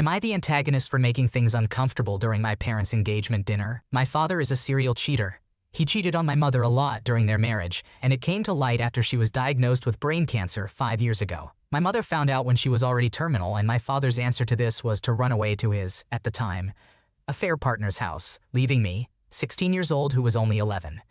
Am I the antagonist for making things uncomfortable during my parents' engagement dinner? My father is a serial cheater. He cheated on my mother a lot during their marriage, and it came to light after she was diagnosed with brain cancer 5 years ago. My mother found out when she was already terminal, and my father's answer to this was to run away to his, at the time, affair partner's house, leaving me, 16 years old, who was only 11.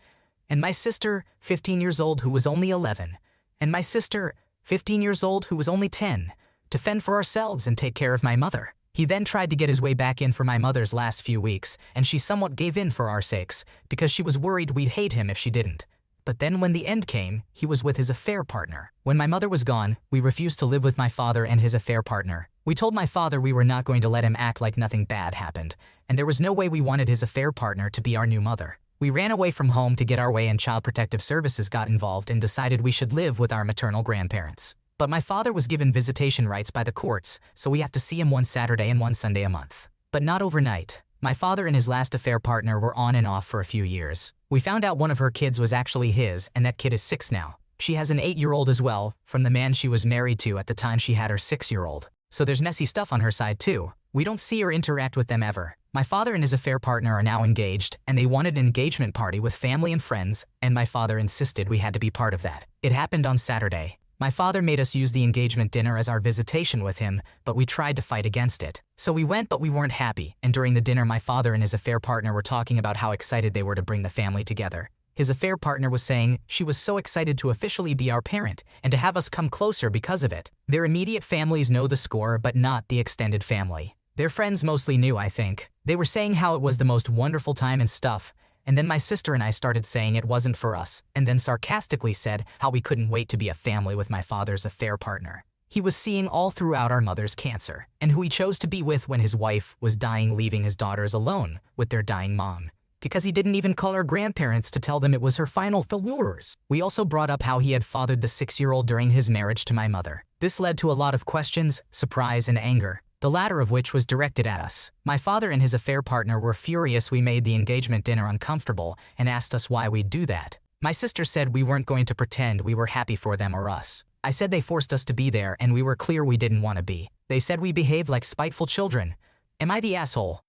And my sister, 15 years old, who was only 11. And my sister, 15 years old, who was only 10. To fend for ourselves and take care of my mother. He then tried to get his way back in for my mother's last few weeks, and she somewhat gave in for our sakes, because she was worried we'd hate him if she didn't. But then when the end came, he was with his affair partner. When my mother was gone, we refused to live with my father and his affair partner. We told my father we were not going to let him act like nothing bad happened, and there was no way we wanted his affair partner to be our new mother. We ran away from home to get our way, and Child Protective Services got involved and decided we should live with our maternal grandparents. But my father was given visitation rights by the courts, so we have to see him one Saturday and one Sunday a month. But not overnight. My father and his last affair partner were on and off for a few years. We found out one of her kids was actually his, and that kid is 6 now. She has an 8-year-old as well, from the man she was married to at the time she had her 6-year-old. So there's messy stuff on her side too. We don't see or interact with them ever. My father and his affair partner are now engaged, and they wanted an engagement party with family and friends, and my father insisted we had to be part of that. It happened on Saturday. My father made us use the engagement dinner as our visitation with him, but we tried to fight against it. So we went, but we weren't happy, and during the dinner my father and his affair partner were talking about how excited they were to bring the family together. His affair partner was saying she was so excited to officially be our parent, and to have us come closer because of it. Their immediate families know the score, but not the extended family. Their friends mostly knew, I think. They were saying how it was the most wonderful time and stuff, and then my sister and I started saying it wasn't for us, and then sarcastically said how we couldn't wait to be a family with my father's affair partner. He was seeing all throughout our mother's cancer, and who he chose to be with when his wife was dying, leaving his daughters alone with their dying mom. Because he didn't even call her grandparents to tell them it was her final failures. We also brought up how he had fathered the 6-year-old during his marriage to my mother. This led to a lot of questions, surprise, and anger, the latter of which was directed at us. My father and his affair partner were furious we made the engagement dinner uncomfortable and asked us why we'd do that. My sister said we weren't going to pretend we were happy for them or us. I said they forced us to be there and we were clear we didn't want to be. They said we behaved like spiteful children. Am I the asshole?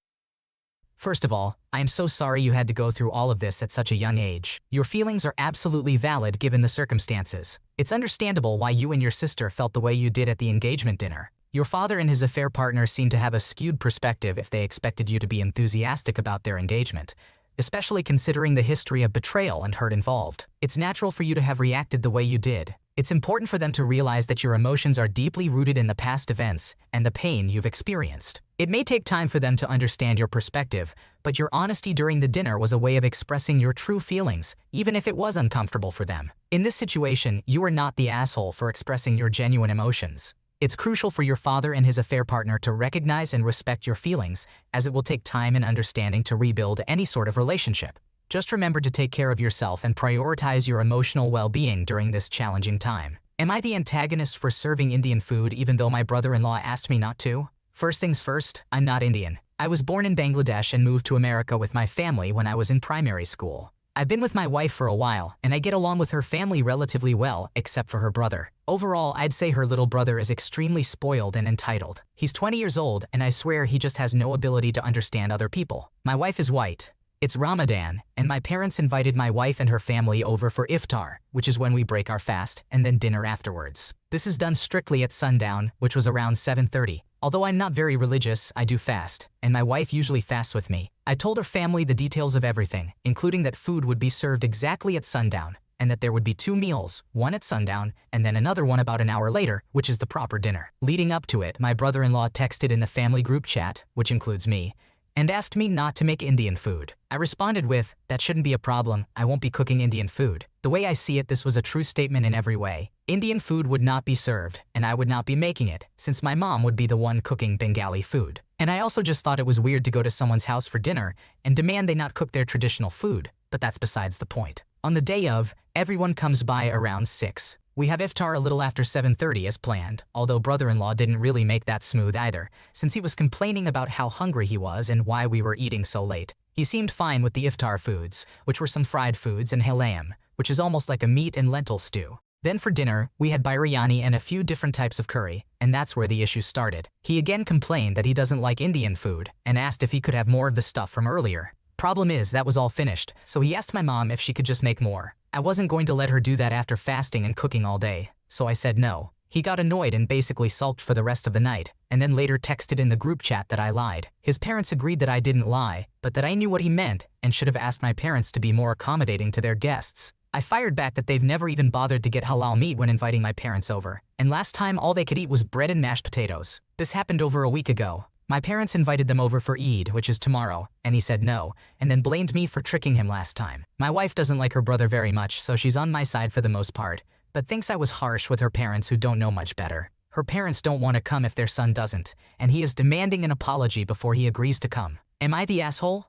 First of all, I am so sorry you had to go through all of this at such a young age. Your feelings are absolutely valid given the circumstances. It's understandable why you and your sister felt the way you did at the engagement dinner. Your father and his affair partner seemed to have a skewed perspective if they expected you to be enthusiastic about their engagement, especially considering the history of betrayal and hurt involved. It's natural for you to have reacted the way you did. It's important for them to realize that your emotions are deeply rooted in the past events and the pain you've experienced. It may take time for them to understand your perspective, but your honesty during the dinner was a way of expressing your true feelings, even if it was uncomfortable for them. In this situation, you are not the asshole for expressing your genuine emotions. It's crucial for your father and his affair partner to recognize and respect your feelings, as it will take time and understanding to rebuild any sort of relationship. Just remember to take care of yourself and prioritize your emotional well-being during this challenging time. Am I the antagonist for serving Indian food even though my brother-in-law asked me not to? First things first, I'm not Indian. I was born in Bangladesh and moved to America with my family when I was in primary school. I've been with my wife for a while, and I get along with her family relatively well, except for her brother. Overall, I'd say her little brother is extremely spoiled and entitled. He's 20 years old, and I swear he just has no ability to understand other people. My wife is white. It's Ramadan, and my parents invited my wife and her family over for iftar, which is when we break our fast, and then dinner afterwards. This is done strictly at sundown, which was around 7:30. Although I'm not very religious, I do fast, and my wife usually fasts with me. I told her family the details of everything, including that food would be served exactly at sundown, and that there would be 2 meals, one at sundown, and then another one about an hour later, which is the proper dinner. Leading up to it, my brother-in-law texted in the family group chat, which includes me, and asked me not to make Indian food. I responded with, "That shouldn't be a problem, I won't be cooking Indian food." The way I see it, this was a true statement in every way. Indian food would not be served, and I would not be making it, since my mom would be the one cooking Bengali food. And I also just thought it was weird to go to someone's house for dinner and demand they not cook their traditional food, but that's besides the point. On the day of, everyone comes by around 6. We have iftar a little after 7:30 as planned, although brother-in-law didn't really make that smooth either, since he was complaining about how hungry he was and why we were eating so late. He seemed fine with the iftar foods, which were some fried foods and halam, which is almost like a meat and lentil stew. Then for dinner, we had biryani and a few different types of curry, and that's where the issue started. He again complained that he doesn't like Indian food, and asked if he could have more of the stuff from earlier. Problem is, that was all finished, so he asked my mom if she could just make more. I wasn't going to let her do that after fasting and cooking all day, so I said no. He got annoyed and basically sulked for the rest of the night, and then later texted in the group chat that I lied. His parents agreed that I didn't lie, but that I knew what he meant and should have asked my parents to be more accommodating to their guests. I fired back that they've never even bothered to get halal meat when inviting my parents over, and last time all they could eat was bread and mashed potatoes. This happened over a week ago. My parents invited them over for Eid, which is tomorrow, and he said no, and then blamed me for tricking him last time. My wife doesn't like her brother very much, so she's on my side for the most part, but thinks I was harsh with her parents who don't know much better. Her parents don't want to come if their son doesn't, and he is demanding an apology before he agrees to come. Am I the asshole?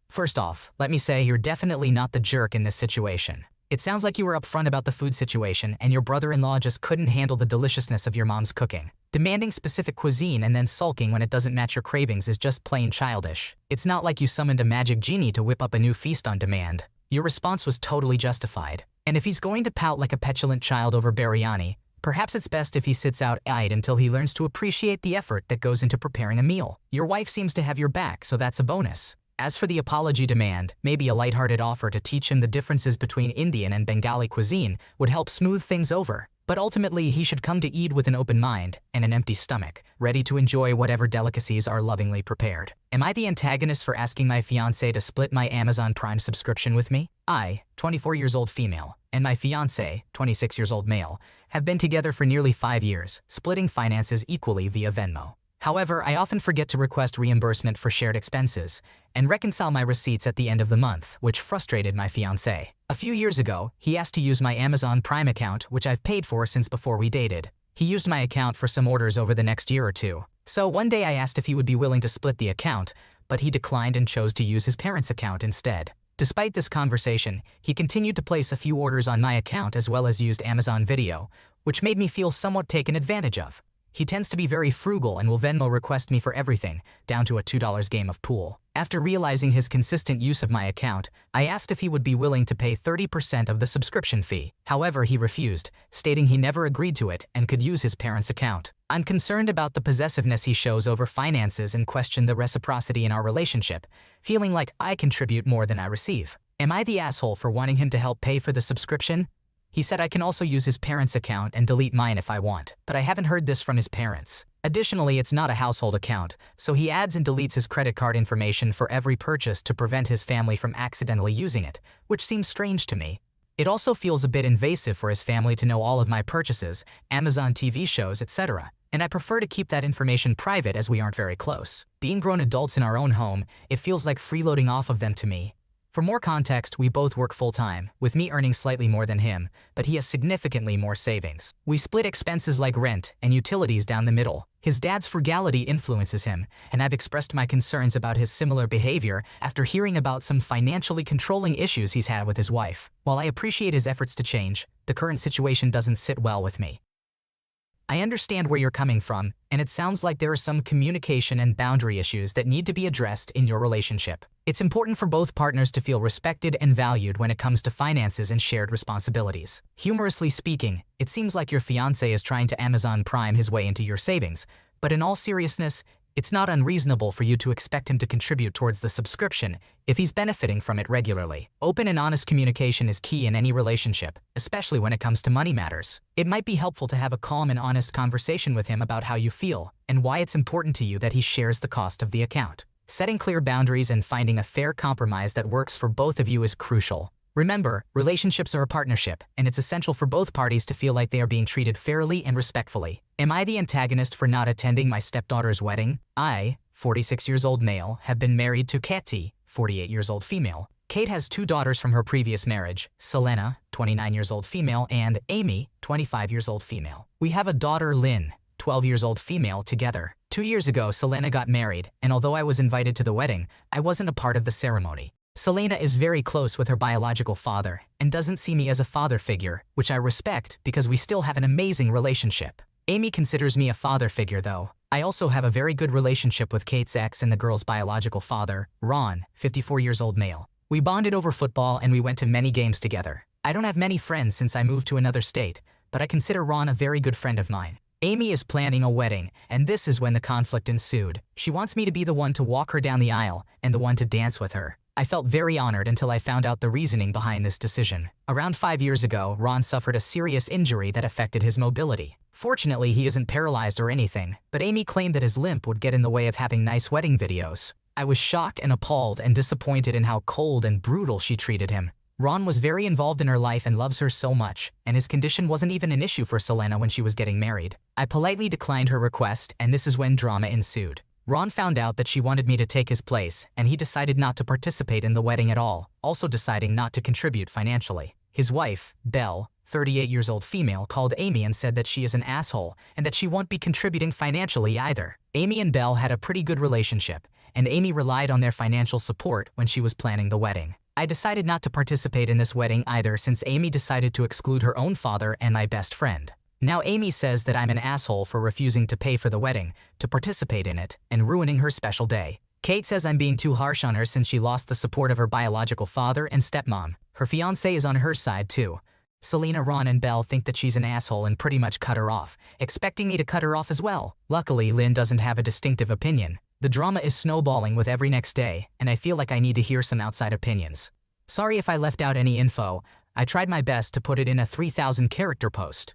First off, let me say you're definitely not the jerk in this situation. It sounds like you were upfront about the food situation and your brother-in-law just couldn't handle the deliciousness of your mom's cooking. Demanding specific cuisine and then sulking when it doesn't match your cravings is just plain childish. It's not like you summoned a magic genie to whip up a new feast on demand. Your response was totally justified. And if he's going to pout like a petulant child over biryani, perhaps it's best if he sits out Eid until he learns to appreciate the effort that goes into preparing a meal. Your wife seems to have your back, so that's a bonus. As for the apology demand, maybe a lighthearted offer to teach him the differences between Indian and Bengali cuisine would help smooth things over. But ultimately, he should come to Eid with an open mind and an empty stomach, ready to enjoy whatever delicacies are lovingly prepared. Am I the antagonist for asking my fiancé to split my Amazon Prime subscription with me? I, 24 years old female, and my fiancé, 26 years old male, have been together for nearly 5 years, splitting finances equally via Venmo. However, I often forget to request reimbursement for shared expenses and reconcile my receipts at the end of the month, which frustrated my fiancé. A few years ago, he asked to use my Amazon Prime account, which I've paid for since before we dated. He used my account for some orders over the next year or two. So one day I asked if he would be willing to split the account, but he declined and chose to use his parents' account instead. Despite this conversation, he continued to place a few orders on my account as well as used Amazon Video, which made me feel somewhat taken advantage of. He tends to be very frugal and will Venmo request me for everything, down to a $2 game of pool. After realizing his consistent use of my account, I asked if he would be willing to pay 30% of the subscription fee. However, he refused, stating he never agreed to it and could use his parents' account. I'm concerned about the possessiveness he shows over finances and question the reciprocity in our relationship, feeling like I contribute more than I receive. Am I the asshole for wanting him to help pay for the subscription? He said I can also use his parents' account and delete mine if I want, but I haven't heard this from his parents. Additionally, it's not a household account, so he adds and deletes his credit card information for every purchase to prevent his family from accidentally using it, which seems strange to me. It also feels a bit invasive for his family to know all of my purchases, Amazon TV shows, etc., and I prefer to keep that information private as we aren't very close. Being grown adults in our own home, it feels like freeloading off of them to me. For more context, we both work full-time, with me earning slightly more than him, but he has significantly more savings. We split expenses like rent and utilities down the middle. His dad's frugality influences him, and I've expressed my concerns about his similar behavior after hearing about some financially controlling issues he's had with his wife. While I appreciate his efforts to change, the current situation doesn't sit well with me. I understand where you're coming from, and it sounds like there are some communication and boundary issues that need to be addressed in your relationship. It's important for both partners to feel respected and valued when it comes to finances and shared responsibilities. Humorously speaking, it seems like your fiancé is trying to Amazon Prime his way into your savings, but in all seriousness, it's not unreasonable for you to expect him to contribute towards the subscription if he's benefiting from it regularly. Open and honest communication is key in any relationship, especially when it comes to money matters. It might be helpful to have a calm and honest conversation with him about how you feel and why it's important to you that he shares the cost of the account. Setting clear boundaries and finding a fair compromise that works for both of you is crucial. Remember, relationships are a partnership, and it's essential for both parties to feel like they are being treated fairly and respectfully. Am I the antagonist for not attending my stepdaughter's wedding? I, 46 years old male, have been married to Katie, 48 years old female. Kate has 2 daughters from her previous marriage, Selena, 29 years old female, and Amy, 25 years old female. We have a daughter, Lynn, 12 years old female, together. 2 years ago, Selena got married, and although I was invited to the wedding, I wasn't a part of the ceremony. Selena is very close with her biological father and doesn't see me as a father figure, which I respect because we still have an amazing relationship. Amy considers me a father figure though. I also have a very good relationship with Kate's ex and the girl's biological father, Ron, 54 years old male. We bonded over football and we went to many games together. I don't have many friends since I moved to another state, but I consider Ron a very good friend of mine. Amy is planning a wedding, and this is when the conflict ensued. She wants me to be the one to walk her down the aisle and the one to dance with her. I felt very honored until I found out the reasoning behind this decision. Around 5 years ago, Ron suffered a serious injury that affected his mobility. Fortunately, he isn't paralyzed or anything, but Amy claimed that his limp would get in the way of having nice wedding videos. I was shocked and appalled and disappointed in how cold and brutal she treated him. Ron was very involved in her life and loves her so much, and his condition wasn't even an issue for Selena when she was getting married. I politely declined her request, and this is when drama ensued. Ron found out that she wanted me to take his place, and he decided not to participate in the wedding at all, also deciding not to contribute financially. His wife, Belle, 38 years old female, called Amy and said that she is an asshole and that she won't be contributing financially either. Amy and Belle had a pretty good relationship, and Amy relied on their financial support when she was planning the wedding. I decided not to participate in this wedding either since Amy decided to exclude her own father and my best friend. Now Amy says that I'm an asshole for refusing to pay for the wedding, to participate in it, and ruining her special day. Kate says I'm being too harsh on her since she lost the support of her biological father and stepmom. Her fiancé is on her side too. Selena, Ron, and Belle think that she's an asshole and pretty much cut her off, expecting me to cut her off as well. Luckily, Lynn doesn't have a distinctive opinion. The drama is snowballing with every next day, and I feel like I need to hear some outside opinions. Sorry if I left out any info. I tried my best to put it in a 3,000-character post.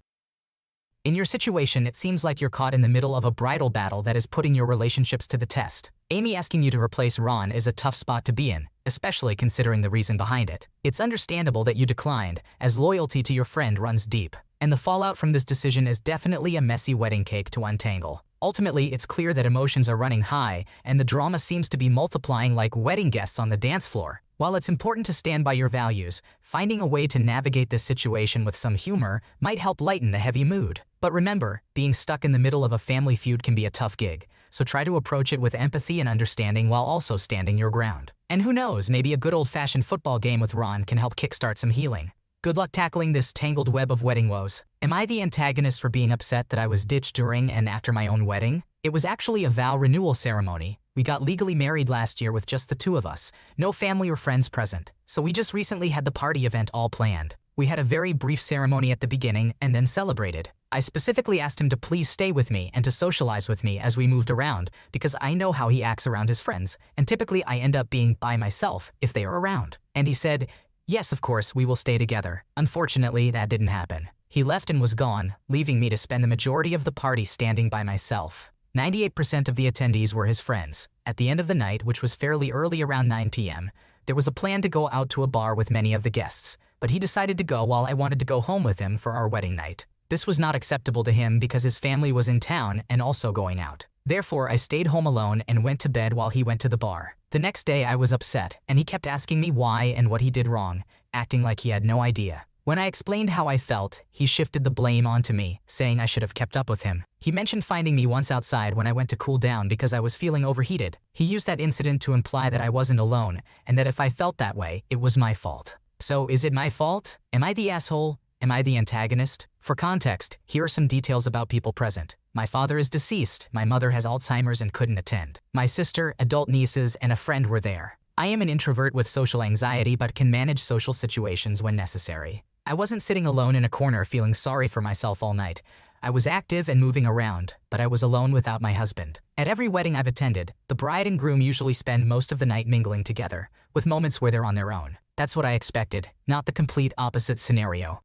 In your situation, it seems like you're caught in the middle of a bridal battle that is putting your relationships to the test. Amy asking you to replace Ron is a tough spot to be in, especially considering the reason behind it. It's understandable that you declined, as loyalty to your friend runs deep, and the fallout from this decision is definitely a messy wedding cake to untangle. Ultimately, it's clear that emotions are running high, and the drama seems to be multiplying like wedding guests on the dance floor. While it's important to stand by your values, finding a way to navigate this situation with some humor might help lighten the heavy mood. But remember, being stuck in the middle of a family feud can be a tough gig, so try to approach it with empathy and understanding while also standing your ground. And who knows, maybe a good old-fashioned football game with Ron can help kickstart some healing. Good luck tackling this tangled web of wedding woes. Am I the antagonist for being upset that I was ditched during and after my own wedding? It was actually a vow renewal ceremony. We got legally married last year with just the two of us, no family or friends present, so we just recently had the party event all planned. We had a very brief ceremony at the beginning and then celebrated. I specifically asked him to please stay with me and to socialize with me as we moved around because I know how he acts around his friends, and typically I end up being by myself if they are around. And he said, yes, of course, we will stay together. Unfortunately, that didn't happen. He left and was gone, leaving me to spend the majority of the party standing by myself. 98% of the attendees were his friends. At the end of the night, which was fairly early around 9 p.m., there was a plan to go out to a bar with many of the guests, but he decided to go while I wanted to go home with him for our wedding night. This was not acceptable to him because his family was in town and also going out. Therefore, I stayed home alone and went to bed while he went to the bar. The next day, I was upset, and he kept asking me why and what he did wrong, acting like he had no idea. When I explained how I felt, he shifted the blame onto me, saying I should have kept up with him. He mentioned finding me once outside when I went to cool down because I was feeling overheated. He used that incident to imply that I wasn't alone, and that if I felt that way, it was my fault. So, is it my fault? Am I the asshole? Am I the antagonist? For context, here are some details about people present. My father is deceased, my mother has Alzheimer's and couldn't attend. My sister, adult nieces, and a friend were there. I am an introvert with social anxiety but can manage social situations when necessary. I wasn't sitting alone in a corner feeling sorry for myself all night. I was active and moving around, but I was alone without my husband. At every wedding I've attended, the bride and groom usually spend most of the night mingling together, with moments where they're on their own. That's what I expected, not the complete opposite scenario.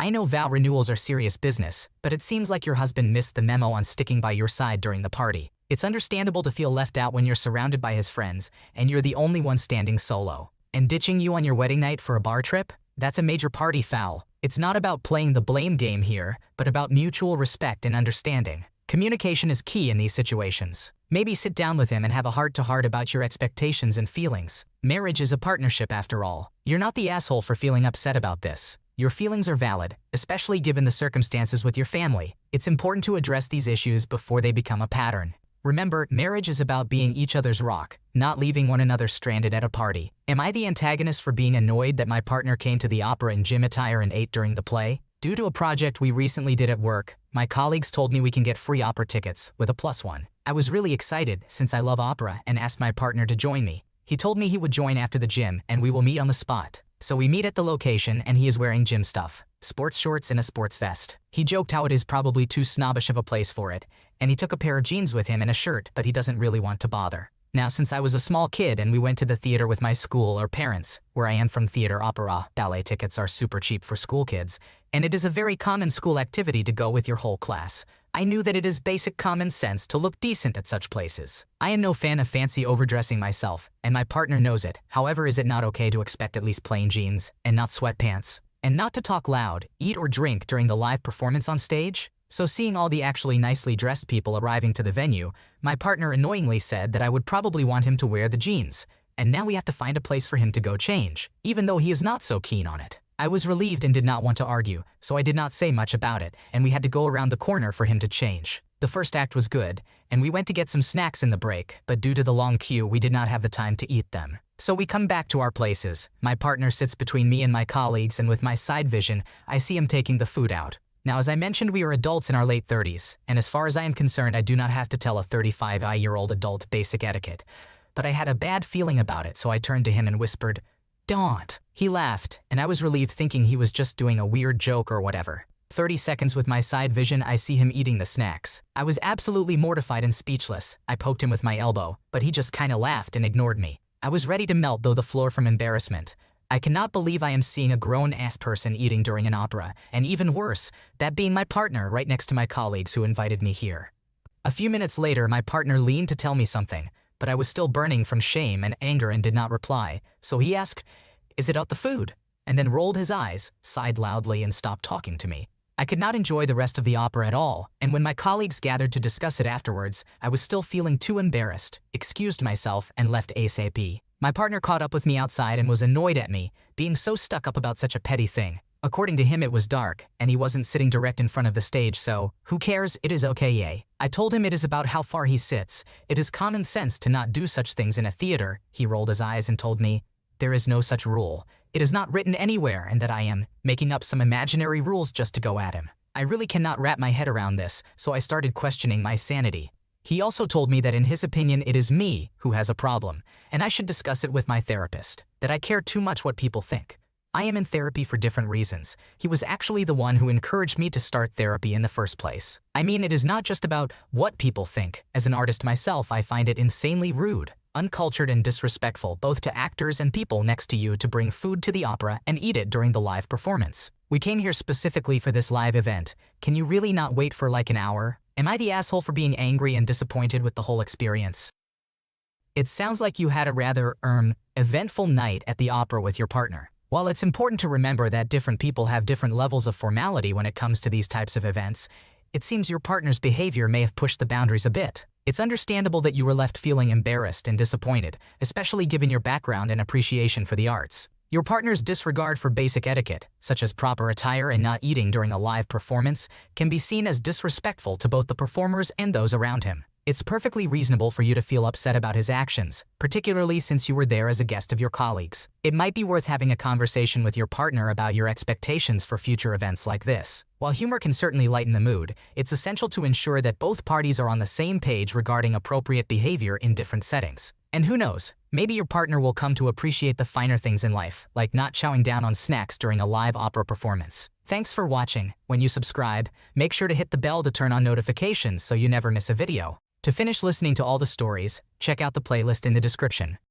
I know vow renewals are serious business, but it seems like your husband missed the memo on sticking by your side during the party. It's understandable to feel left out when you're surrounded by his friends, and you're the only one standing solo. And ditching you on your wedding night for a bar trip? That's a major party foul. It's not about playing the blame game here, but about mutual respect and understanding. Communication is key in these situations. Maybe sit down with him and have a heart-to-heart about your expectations and feelings. Marriage is a partnership after all. You're not the asshole for feeling upset about this. Your feelings are valid, especially given the circumstances with your family. It's important to address these issues before they become a pattern. Remember, marriage is about being each other's rock, not leaving one another stranded at a party. Am I the antagonist for being annoyed that my partner came to the opera in gym attire and ate during the play? Due to a project we recently did at work, my colleagues told me we can get free opera tickets with a +1. I was really excited since I love opera and asked my partner to join me. He told me he would join after the gym and we will meet on the spot. So we meet at the location and he is wearing gym stuff, sports shorts and a sports vest. He joked how it is probably too snobbish of a place for it, and he took a pair of jeans with him and a shirt, but he doesn't really want to bother. Now, since I was a small kid and we went to the theater with my school or parents, where I am from theater opera, ballet tickets are super cheap for school kids, and it is a very common school activity to go with your whole class, I knew that it is basic common sense to look decent at such places. I am no fan of fancy overdressing myself, and my partner knows it. However, is it not okay to expect at least plain jeans, and not sweatpants? And not to talk loud, eat or drink during the live performance on stage? So seeing all the actually nicely dressed people arriving to the venue, my partner annoyingly said that I would probably want him to wear the jeans, and now we have to find a place for him to go change, even though he is not so keen on it. I was relieved and did not want to argue, so I did not say much about it, and we had to go around the corner for him to change. The first act was good, and we went to get some snacks in the break, but due to the long queue, we did not have the time to eat them. So we come back to our places. My partner sits between me and my colleagues, and with my side vision, I see him taking the food out. Now, as I mentioned, we are adults in our late 30s, and as far as I am concerned, I do not have to tell a 35-year-old adult basic etiquette. But I had a bad feeling about it, so I turned to him and whispered, "Don't." He laughed, and I was relieved thinking he was just doing a weird joke or whatever. 30 seconds with my side vision, I see him eating the snacks. I was absolutely mortified and speechless. I poked him with my elbow, but he just kinda laughed and ignored me. I was ready to melt though the floor from embarrassment. I cannot believe I am seeing a grown-ass person eating during an opera, and even worse, that being my partner right next to my colleagues who invited me here. A few minutes later, my partner leaned to tell me something, but I was still burning from shame and anger and did not reply, so he asked, "Is it out the food?" and then rolled his eyes, sighed loudly, and stopped talking to me. I could not enjoy the rest of the opera at all, and when my colleagues gathered to discuss it afterwards, I was still feeling too embarrassed, excused myself, and left ASAP. My partner caught up with me outside and was annoyed at me, being so stuck up about such a petty thing. According to him, it was dark, and he wasn't sitting direct in front of the stage, so who cares? It is okay, yay. I told him it is about how far he sits. It is common sense to not do such things in a theater. He rolled his eyes and told me, "There is no such rule. It is not written anywhere," and that I am making up some imaginary rules just to go at him. I really cannot wrap my head around this, so I started questioning my sanity. He also told me that in his opinion it is me who has a problem, and I should discuss it with my therapist, that I care too much what people think. I am in therapy for different reasons. He was actually the one who encouraged me to start therapy in the first place. I mean, it is not just about what people think. As an artist myself, I find it insanely rude, uncultured, and disrespectful both to actors and people next to you to bring food to the opera and eat it during the live performance. We came here specifically for this live event. Can you really not wait for like an hour? Am I the asshole for being angry and disappointed with the whole experience? It sounds like you had a rather, eventful night at the opera with your partner. While it's important to remember that different people have different levels of formality when it comes to these types of events, it seems your partner's behavior may have pushed the boundaries a bit. It's understandable that you were left feeling embarrassed and disappointed, especially given your background and appreciation for the arts. Your partner's disregard for basic etiquette, such as proper attire and not eating during a live performance, can be seen as disrespectful to both the performers and those around him. It's perfectly reasonable for you to feel upset about his actions, particularly since you were there as a guest of your colleagues. It might be worth having a conversation with your partner about your expectations for future events like this. While humor can certainly lighten the mood, it's essential to ensure that both parties are on the same page regarding appropriate behavior in different settings. And who knows, maybe your partner will come to appreciate the finer things in life, like not chowing down on snacks during a live opera performance. Thanks for watching. When you subscribe, make sure to hit the bell to turn on notifications so you never miss a video. To finish listening to all the stories, check out the playlist in the description.